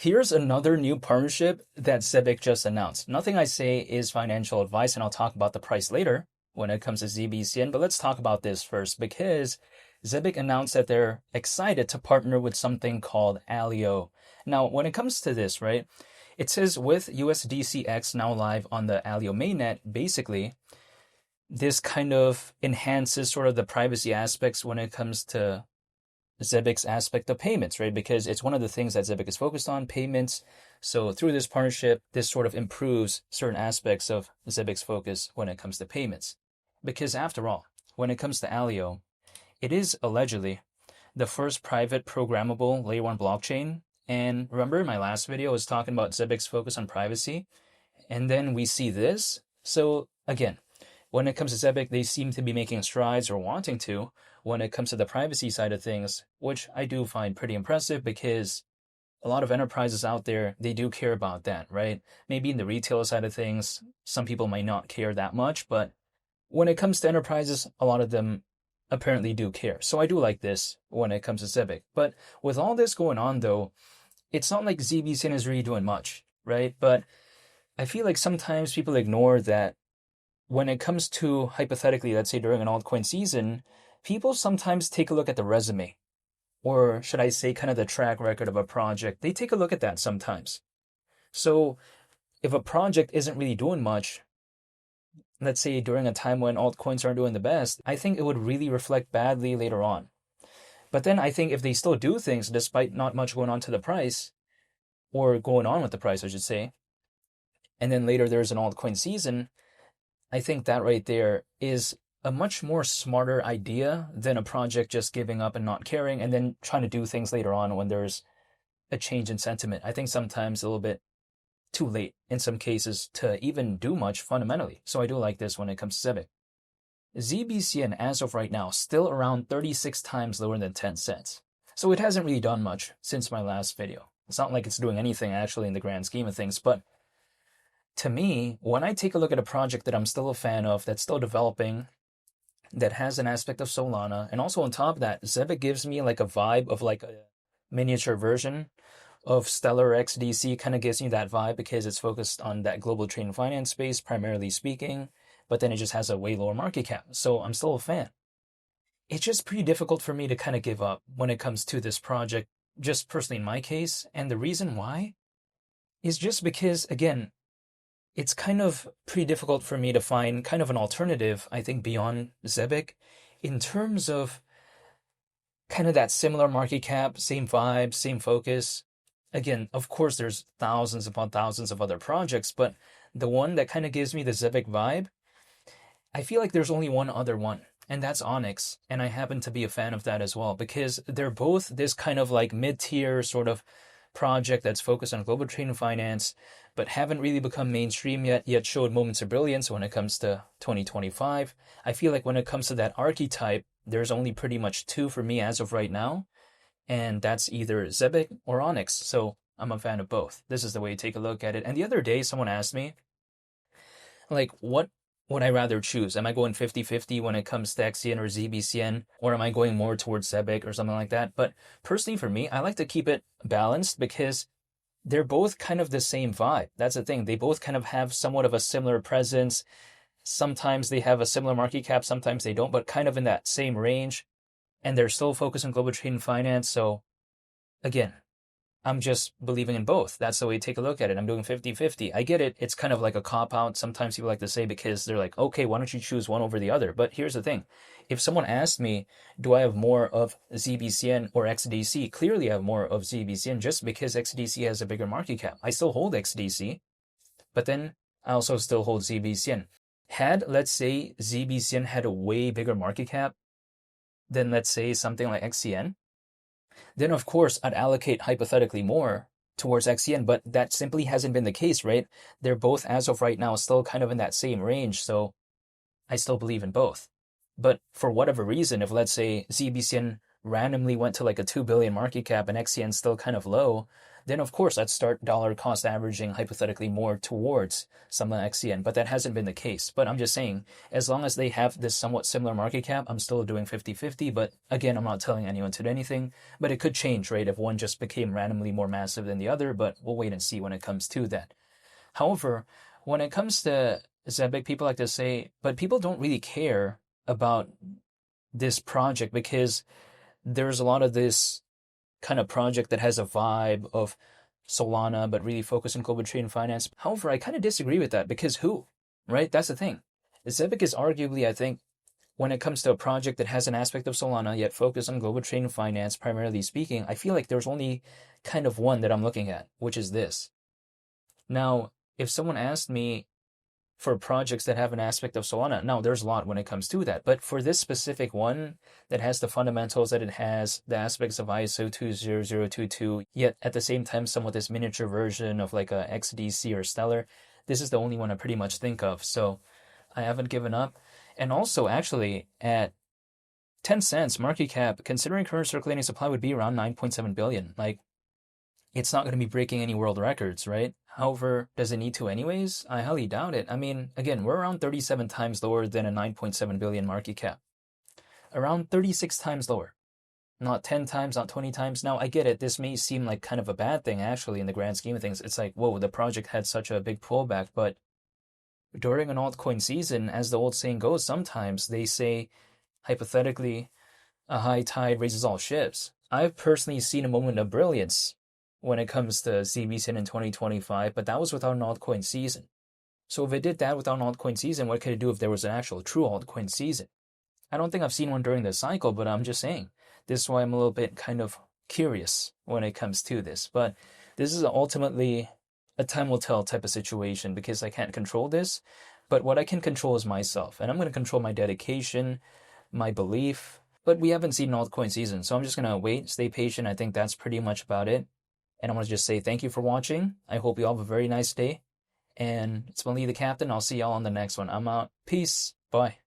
Here's another new partnership that Zebec just announced. Nothing I say is financial advice, and I'll talk about the price later when it comes to ZBCN, but let's talk about this first because Zebec announced that they're excited to partner with something called Alio. Now, when it comes to this, right, it says with USDCX now live on the Alio mainnet, basically, this kind of enhances sort of the privacy aspects when it comes to Zebec's aspect of payments, right? Because it's one of the things that Zebec is focused on, payments. So through this partnership, this sort of improves certain aspects of Zebec's focus when it comes to payments. Because after all, when it comes to Alio, it is allegedly the first private programmable layer 1 blockchain. And remember in my last video, I was talking about Zebec's focus on privacy. And then we see this. So again, when it comes to Zebec, they seem to be making strides or wanting to when it comes to the privacy side of things, which I do find pretty impressive because a lot of enterprises out there, they do care about that, right? Maybe in the retail side of things, some people might not care that much, but when it comes to enterprises, a lot of them apparently do care. So I do like this when it comes to Zebec. But with all this going on, though, it's not like ZBCN is really doing much, right? But I feel like sometimes people ignore that when it comes to, hypothetically, let's say during an altcoin season, people sometimes take a look at the resume, or should I say kind of the track record of a project. They take a look at that sometimes. So if a project isn't really doing much, let's say during a time when altcoins aren't doing the best, I think it would really reflect badly later on. But then I think if they still do things despite not much going on to the price, or going on with the price, I should say, and then later there's an altcoin season, I think that right there is a much more smarter idea than a project just giving up and not caring and then trying to do things later on when there's a change in sentiment. I think sometimes a little bit too late in some cases to even do much fundamentally. So I do like this when it comes to Zebec. ZBCN as of right now still around 36 times lower than 10 cents. So it hasn't really done much since my last video. It's not like it's doing anything actually in the grand scheme of things, but to me, when I take a look at a project that I'm still a fan of, that's still developing, that has an aspect of Solana, and also on top of that, Zebec gives me like a vibe of like a miniature version of Stellar XDC, kind of gives me that vibe because it's focused on that global trade and finance space, primarily speaking, but then it just has a way lower market cap. So I'm still a fan. It's just pretty difficult for me to kind of give up when it comes to this project, just personally in my case. And the reason why is just because, again, it's kind of pretty difficult for me to find kind of an alternative, I think, beyond Zebec in terms of kind of that similar market cap, same vibe, same focus. Again, of course, there's thousands upon thousands of other projects, but the one that kind of gives me the Zebec vibe, I feel like there's only one other one, and that's Onyx. And I happen to be a fan of that as well because they're both this kind of like mid-tier sort of project that's focused on global trade and finance, but haven't really become mainstream yet showed moments of brilliance when it comes to 2025. I feel like when it comes to that archetype, there's only pretty much two for me as of right now, and that's either Zebec or Onyx. So I'm a fan of both. This is the way to take a look at it. And the other day, someone asked me, like, what would I rather choose? Am I going 50-50 when it comes to XCN or ZBCN, or am I going more towards Zebec or something like that? But personally for me, I like to keep it balanced because they're both kind of the same vibe. That's the thing. They both kind of have somewhat of a similar presence. Sometimes they have a similar market cap, sometimes they don't, but kind of in that same range. And they're still focused on global trade and finance. So again, I'm just believing in both. That's the way to take a look at it. I'm doing 50-50. I get it. It's kind of like a cop-out. Sometimes people like to say because they're like, okay, why don't you choose one over the other? But here's the thing. If someone asked me, do I have more of ZBCN or XDC? Clearly I have more of ZBCN just because XDC has a bigger market cap. I still hold XDC, but then I also still hold ZBCN. Had, let's say, ZBCN had a way bigger market cap than, let's say, something like XCN, then of course I'd allocate hypothetically more towards XCN, but that simply hasn't been the case, right? They're both, as of right now, still kind of in that same range, so I still believe in both. But for whatever reason, if let's say ZBCN randomly went to like a 2 billion market cap and XCN still kind of low, then of course I'd start dollar cost averaging hypothetically more towards something like XCN, but that hasn't been the case. But I'm just saying, as long as they have this somewhat similar market cap, I'm still doing 50-50. But again, I'm not telling anyone to do anything, but it could change, right? If one just became randomly more massive than the other, but we'll wait and see when it comes to that. However, when it comes to Zebec, people like to say, but people don't really care about this project because there's a lot of this kind of project that has a vibe of Solana, but really focus on global trade and finance. However, I kind of disagree with that because who, right? That's the thing. Zebec is arguably, I think, when it comes to a project that has an aspect of Solana, yet focus on global trade and finance, primarily speaking, I feel like there's only kind of one that I'm looking at, which is this. Now, if someone asked me for projects that have an aspect of Solana. Now, there's a lot when it comes to that, but for this specific one that has the fundamentals that it has, the aspects of ISO 20022, yet at the same time, somewhat this miniature version of like a XDC or Stellar, this is the only one I pretty much think of. So I haven't given up. And also, actually, at 10 cents market cap, considering current circulating supply would be around 9.7 billion. Like, it's not going to be breaking any world records, right? However, does it need to anyways? I highly doubt it. I mean, again, we're around 37 times lower than a 9.7 billion market cap. Around 36 times lower. Not 10 times, not 20 times. Now, I get it. This may seem like kind of a bad thing, actually, in the grand scheme of things. It's like, whoa, the project had such a big pullback. But during an altcoin season, as the old saying goes, sometimes they say, hypothetically, a high tide raises all ships. I've personally seen a moment of brilliance when it comes to ZBCN in 2025, but that was without an altcoin season. So if it did that without an altcoin season, what could it do if there was an actual true altcoin season? I don't think I've seen one during this cycle, but I'm just saying. This is why I'm a little bit kind of curious when it comes to this. But this is ultimately a time will tell type of situation because I can't control this. But what I can control is myself. And I'm going to control my dedication, my belief. But we haven't seen an altcoin season, so I'm just going to wait, stay patient. I think that's pretty much about it. And I want to just say thank you for watching. I hope you all have a very nice day. And it's Mali the Captain. I'll see y'all on the next one. I'm out. Peace. Bye.